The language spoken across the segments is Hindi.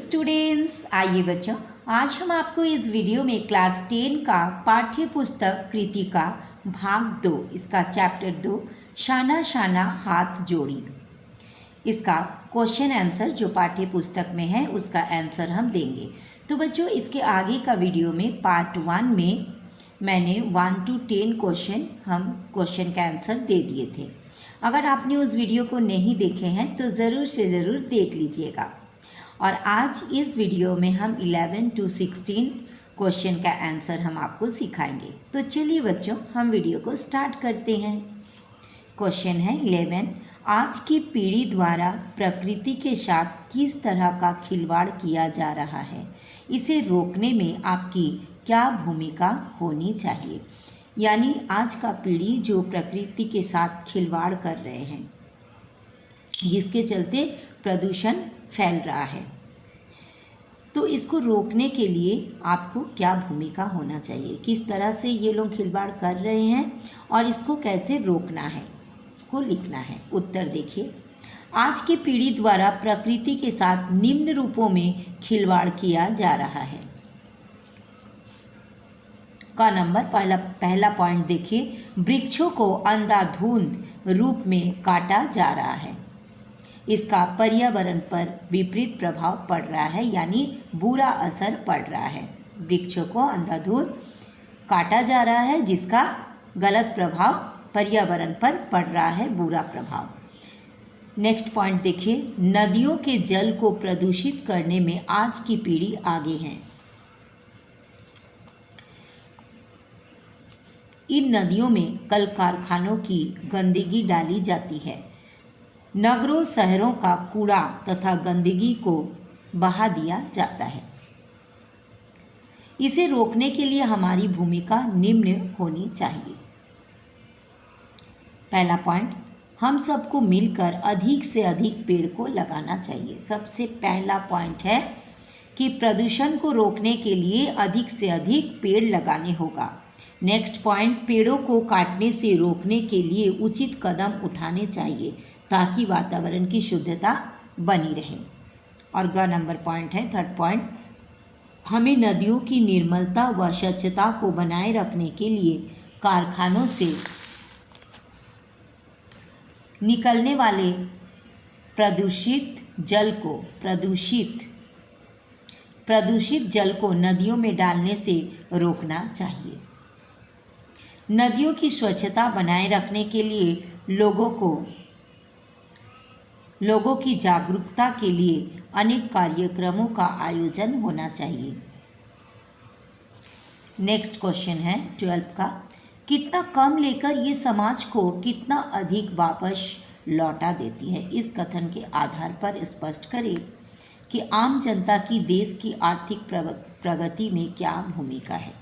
स्टूडेंट्स, आइए बच्चों, आज हम आपको इस वीडियो में क्लास 10 का पाठ्य पुस्तक कृतिका भाग 2 इसका चैप्टर 2 शाना शाना हाथ जोड़ी, इसका क्वेश्चन आंसर जो पाठ्य पुस्तक में है उसका आंसर हम देंगे। तो बच्चों, इसके आगे का वीडियो में पार्ट 1 में मैंने 1 to 10 क्वेश्चन का आंसर दे दिए थे। अगर आपने उस वीडियो को नहीं देखे हैं तो ज़रूर से ज़रूर देख लीजिएगा। और आज इस वीडियो में हम 11 to 16 क्वेश्चन का आंसर हम आपको सिखाएंगे। तो चलिए बच्चों, हम वीडियो को स्टार्ट करते हैं। क्वेश्चन है 11, आज की पीढ़ी द्वारा प्रकृति के साथ किस तरह का खिलवाड़ किया जा रहा है, इसे रोकने में आपकी क्या भूमिका होनी चाहिए। यानी आज का पीढ़ी जो प्रकृति के साथ खिलवाड़ कर रहे हैं, जिसके चलते प्रदूषण फैल रहा है, तो इसको रोकने के लिए आपको क्या भूमिका होना चाहिए, किस तरह से ये लोग खिलवाड़ कर रहे हैं और इसको कैसे रोकना है, इसको लिखना है। उत्तर देखिए, आज की पीढ़ी द्वारा प्रकृति के साथ निम्न रूपों में खिलवाड़ किया जा रहा है। का नंबर पहला पॉइंट देखिए, वृक्षों को अंधाधुंध रूप में काटा जा रहा है। इसका पर्यावरण पर विपरीत प्रभाव पड़ रहा है, यानी बुरा असर पड़ रहा है। वृक्षों को अंधाधुंध काटा जा रहा है, जिसका गलत प्रभाव पर्यावरण पर पड़ रहा है, बुरा प्रभाव। नेक्स्ट पॉइंट देखिए, नदियों के जल को प्रदूषित करने में आज की पीढ़ी आगे है। इन नदियों में कल कारखानों की गंदगी डाली जाती है। नगरों शहरों का कूड़ा तथा गंदगी को बहा दिया जाता है। इसे रोकने के लिए हमारी भूमिका निम्न होनी चाहिए। पहला पॉइंट, हम सबको मिलकर अधिक से अधिक पेड़ को लगाना चाहिए। सबसे पहला पॉइंट है कि प्रदूषण को रोकने के लिए अधिक से अधिक पेड़ लगाने होगा। नेक्स्ट पॉइंट, पेड़ों को काटने से रोकने के लिए उचित कदम उठाने चाहिए ताकि वातावरण की शुद्धता बनी रहे। और ग नंबर पॉइंट है, थर्ड पॉइंट, हमें नदियों की निर्मलता व स्वच्छता को बनाए रखने के लिए कारखानों से निकलने वाले प्रदूषित जल को नदियों में डालने से रोकना चाहिए। नदियों की स्वच्छता बनाए रखने के लिए लोगों की जागरूकता के लिए अनेक कार्यक्रमों का आयोजन होना चाहिए। नेक्स्ट क्वेश्चन है 12 का, कितना कम लेकर ये समाज को कितना अधिक वापस लौटा देती है। इस कथन के आधार पर स्पष्ट करें कि आम जनता की देश की आर्थिक प्रगति में क्या भूमिका है।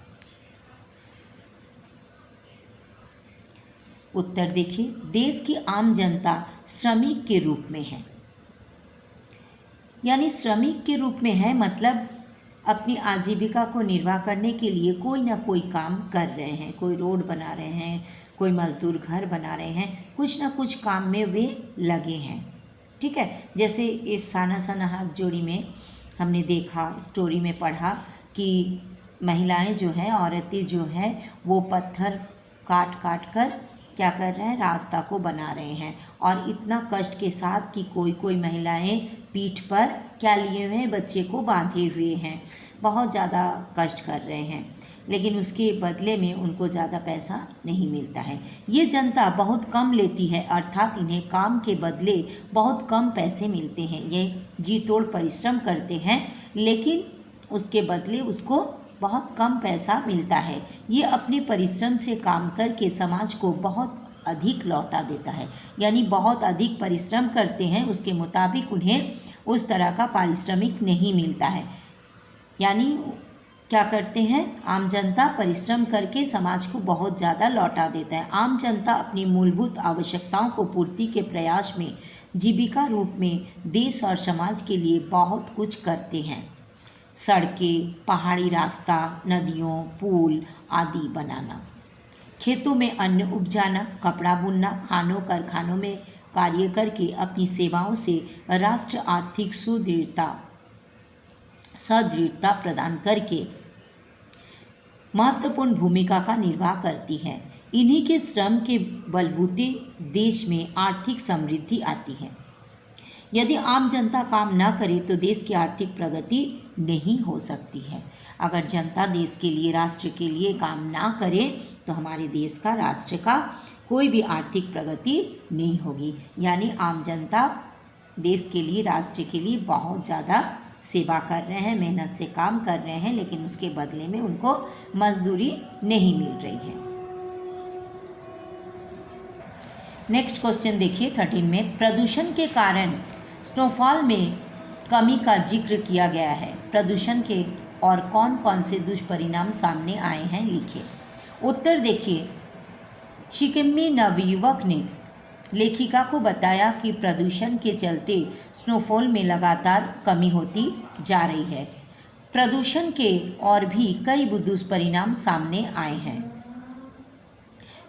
उत्तर देखिए, देश की आम जनता श्रमिक के रूप में है। यानी श्रमिक के रूप में है, मतलब अपनी आजीविका को निर्वाह करने के लिए कोई ना कोई काम कर रहे हैं। कोई रोड बना रहे हैं, कोई मजदूर घर बना रहे हैं, कुछ ना कुछ काम में वे लगे हैं। ठीक है, जैसे इस शाना शाना हाथ जोड़ी में हमने देखा, स्टोरी में पढ़ा कि महिलाएं जो हैं, औरतें जो हैं, वो पत्थर काट काट कर क्या कर रहे हैं, रास्ता को बना रहे हैं। और इतना कष्ट के साथ कि कोई महिलाएं पीठ पर क्या लिए हुए हैं, बच्चे को बांधे हुए हैं, बहुत ज़्यादा कष्ट कर रहे हैं, लेकिन उसके बदले में उनको ज़्यादा पैसा नहीं मिलता है। ये जनता बहुत कम लेती है, अर्थात इन्हें काम के बदले बहुत कम पैसे मिलते हैं। ये जी तोड़ परिश्रम करते हैं, लेकिन उसके बदले उसको बहुत कम पैसा मिलता है। ये अपने परिश्रम से काम करके समाज को बहुत अधिक लौटा देता है। यानी बहुत अधिक परिश्रम करते हैं, उसके मुताबिक उन्हें उस तरह का पारिश्रमिक नहीं मिलता है। यानी क्या करते हैं, आम जनता परिश्रम करके समाज को बहुत ज़्यादा लौटा देता है। आम जनता अपनी मूलभूत आवश्यकताओं को पूर्ति के प्रयास में जीविका रूप में देश और समाज के लिए बहुत कुछ करते हैं। सड़कें, पहाड़ी रास्ता, नदियों, पुल आदि बनाना, खेतों में अन्न उपजाना, कपड़ा बुनना, खानों कारखानों में कार्य करके अपनी सेवाओं से राष्ट्र आर्थिक सुदृढ़ता सदृढ़ता प्रदान करके महत्वपूर्ण भूमिका का निर्वाह करती है। इन्हीं के श्रम के बलबूते देश में आर्थिक समृद्धि आती है। यदि आम जनता काम न करे तो देश की आर्थिक प्रगति नहीं हो सकती है। अगर जनता देश के लिए, राष्ट्र के लिए काम ना करे तो हमारे देश का, राष्ट्र का कोई भी आर्थिक प्रगति नहीं होगी। यानी आम जनता देश के लिए, राष्ट्र के लिए बहुत ज़्यादा सेवा कर रहे हैं, मेहनत से काम कर रहे हैं, लेकिन उसके बदले में उनको मजदूरी नहीं मिल रही है। नेक्स्ट क्वेश्चन देखिए 13 में, प्रदूषण के कारण स्नोफॉल में कमी का जिक्र किया गया है। प्रदूषण के और कौन कौन से दुष्परिणाम सामने आए हैं, लिखिए। उत्तर देखिए, सिक्किमी नवयुवक ने लेखिका को बताया कि प्रदूषण के चलते स्नोफॉल में लगातार कमी होती जा रही है। प्रदूषण के और भी कई दुष्परिणाम सामने आए हैं।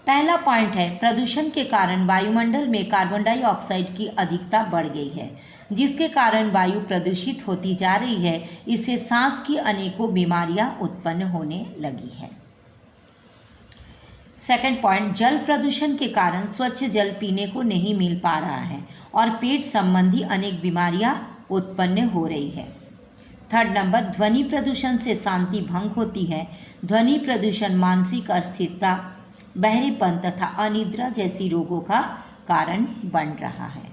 पहला पॉइंट है, प्रदूषण के कारण वायुमंडल में कार्बन डाइऑक्साइड की अधिकता बढ़ गई है, जिसके कारण वायु प्रदूषित होती जा रही है। इससे सांस की अनेकों बीमारियां उत्पन्न होने लगी है। सेकंड पॉइंट, जल प्रदूषण के कारण स्वच्छ जल पीने को नहीं मिल पा रहा है और पेट संबंधी अनेक बीमारियां उत्पन्न हो रही है। थर्ड नंबर, ध्वनि प्रदूषण से शांति भंग होती है। ध्वनि प्रदूषण मानसिक अस्थिरता, बहरेपन तथा अनिद्रा जैसी रोगों का कारण बन रहा है।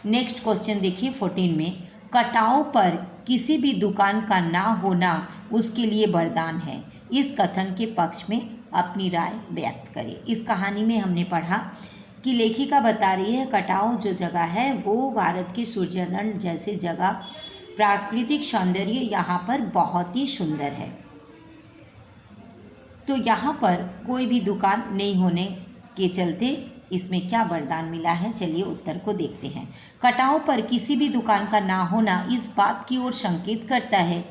नेक्स्ट क्वेश्चन देखिए 14 में, कटाव पर किसी भी दुकान का ना होना उसके लिए वरदान है। इस कथन के पक्ष में अपनी राय व्यक्त करें। इस कहानी में हमने पढ़ा कि लेखिका बता रही है कटाव जो जगह है वो भारत के स्विट्जरलैंड जैसे जगह, प्राकृतिक सौंदर्य यहाँ पर बहुत ही सुंदर है। तो यहाँ पर कोई भी दुकान नहीं होने के चलते इसमें क्या वरदान मिला है, चलिए उत्तर को देखते हैं। कटाव पर किसी भी दुकान का ना होना इस बात की ओर संकेत करता है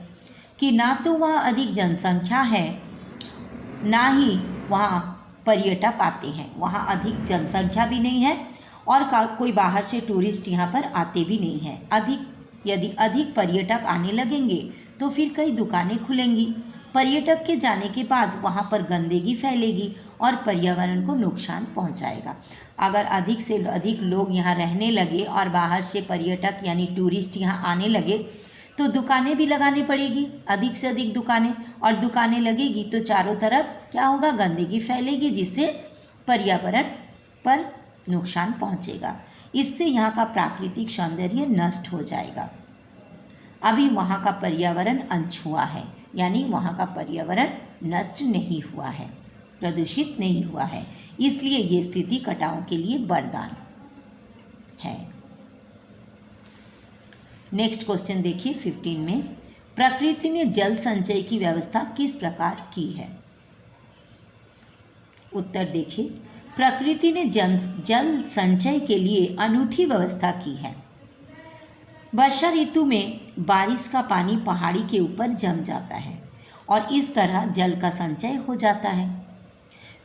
कि ना तो वहाँ अधिक जनसंख्या है, ना ही वहाँ पर्यटक आते हैं। वहाँ अधिक जनसंख्या भी नहीं है और कोई बाहर से टूरिस्ट यहाँ पर आते भी नहीं हैं। यदि अधिक पर्यटक आने लगेंगे तो फिर कई दुकानें खुलेंगी। पर्यटक के जाने के बाद वहाँ पर गंदगी फैलेगी और पर्यावरण को नुकसान पहुँचाएगा। अगर अधिक से अधिक लोग यहाँ रहने लगे और बाहर से पर्यटक यानी टूरिस्ट यहाँ आने लगे तो दुकानें भी लगानी पड़ेगी, अधिक से अधिक दुकानें, और दुकानें लगेगी तो चारों तरफ क्या होगा, गंदगी फैलेगी, जिससे पर्यावरण पर नुकसान पहुँचेगा। इससे यहाँ का प्राकृतिक सौंदर्य नष्ट हो जाएगा। अभी वहाँ का पर्यावरण अनछुआ है, यानी वहाँ का पर्यावरण नष्ट नहीं हुआ है, प्रदूषित नहीं हुआ है। इसलिए ये स्थिति कटाव के लिए वरदान है। नेक्स्ट क्वेश्चन देखिए 15 में, प्रकृति ने जल संचय की व्यवस्था किस प्रकार की है। उत्तर देखिए, प्रकृति ने जल संचय के लिए अनूठी व्यवस्था की है। वर्षा ऋतु में बारिश का पानी पहाड़ी के ऊपर जम जाता है और इस तरह जल का संचय हो जाता है।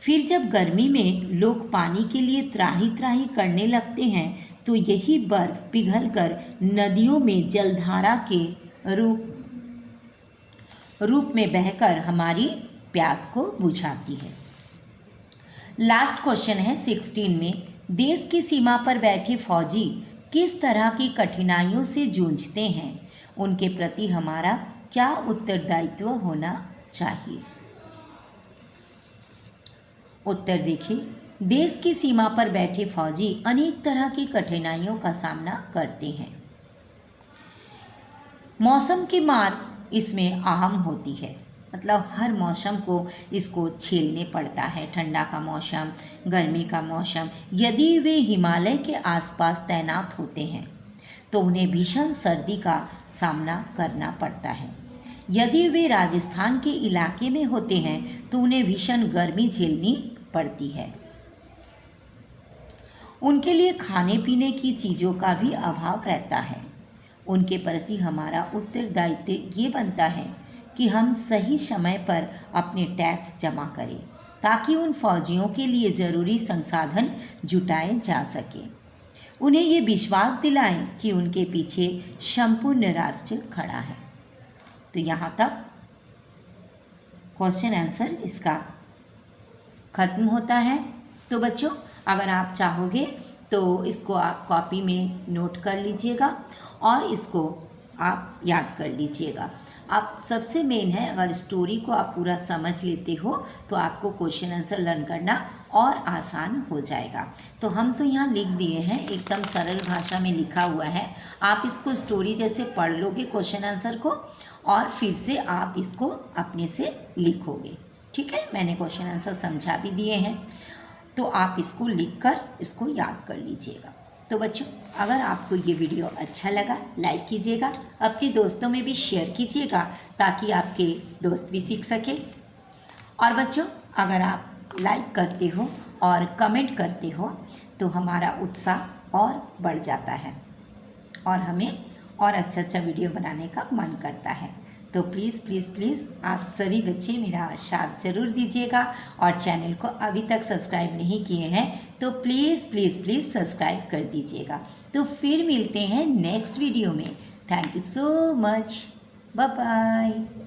फिर जब गर्मी में लोग पानी के लिए त्राही त्राही करने लगते हैं तो यही बर्फ पिघलकर नदियों में जलधारा के रूप में बहकर हमारी प्यास को बुझाती है। लास्ट क्वेश्चन है 16 में, देश की सीमा पर बैठे फौजी किस तरह की कठिनाइयों से जूझते हैं, उनके प्रति हमारा क्या उत्तरदायित्व होना चाहिए। उत्तर देखिए, देश की सीमा पर बैठे फौजी अनेक तरह की कठिनाइयों का सामना करते हैं। मौसम की मार इसमें अहम होती है, मतलब हर मौसम को इसको झेलने पड़ता है। ठंडा का मौसम, गर्मी का मौसम। यदि वे हिमालय के आसपास तैनात होते हैं तो उन्हें भीषण सर्दी का सामना करना पड़ता है। यदि वे राजस्थान के इलाके में होते हैं तो उन्हें भीषण गर्मी झेलनी पड़ती है। उनके लिए खाने पीने की चीज़ों का भी अभाव रहता है। उनके प्रति हमारा उत्तरदायित्व ये बनता है कि हम सही समय पर अपने टैक्स जमा करें ताकि उन फौजियों के लिए ज़रूरी संसाधन जुटाए जा सके। उन्हें ये विश्वास दिलाएं कि उनके पीछे संपूर्ण राष्ट्र खड़ा है। तो यहाँ तक क्वेश्चन आंसर इसका ख़त्म होता है। तो बच्चों, अगर आप चाहोगे तो इसको आप कॉपी में नोट कर लीजिएगा और इसको आप याद कर लीजिएगा। आप सबसे मेन है, अगर स्टोरी को आप पूरा समझ लेते हो तो आपको क्वेश्चन आंसर लर्न करना और आसान हो जाएगा। तो हम तो यहाँ लिख दिए हैं, एकदम सरल भाषा में लिखा हुआ है। आप इसको स्टोरी जैसे पढ़ लोगे क्वेश्चन आंसर को और फिर से आप इसको अपने से लिखोगे। ठीक है, मैंने क्वेश्चन आंसर समझा भी दिए हैं, तो आप इसको लिखकर इसको याद कर लीजिएगा। तो बच्चों, अगर आपको ये वीडियो अच्छा लगा लाइक कीजिएगा, अपने दोस्तों में भी शेयर कीजिएगा ताकि आपके दोस्त भी सीख सके। और बच्चों, अगर आप लाइक करते हो और कमेंट करते हो तो हमारा उत्साह और बढ़ जाता है और हमें और अच्छा अच्छा वीडियो बनाने का मन करता है। तो प्लीज़ प्लीज़ प्लीज़ आप सभी बच्चे मेरा साथ ज़रूर दीजिएगा और चैनल को अभी तक सब्सक्राइब नहीं किए हैं तो प्लीज़ प्लीज़ प्लीज़ सब्सक्राइब कर दीजिएगा। तो फिर मिलते हैं नेक्स्ट वीडियो में। Thank you so much, bye bye.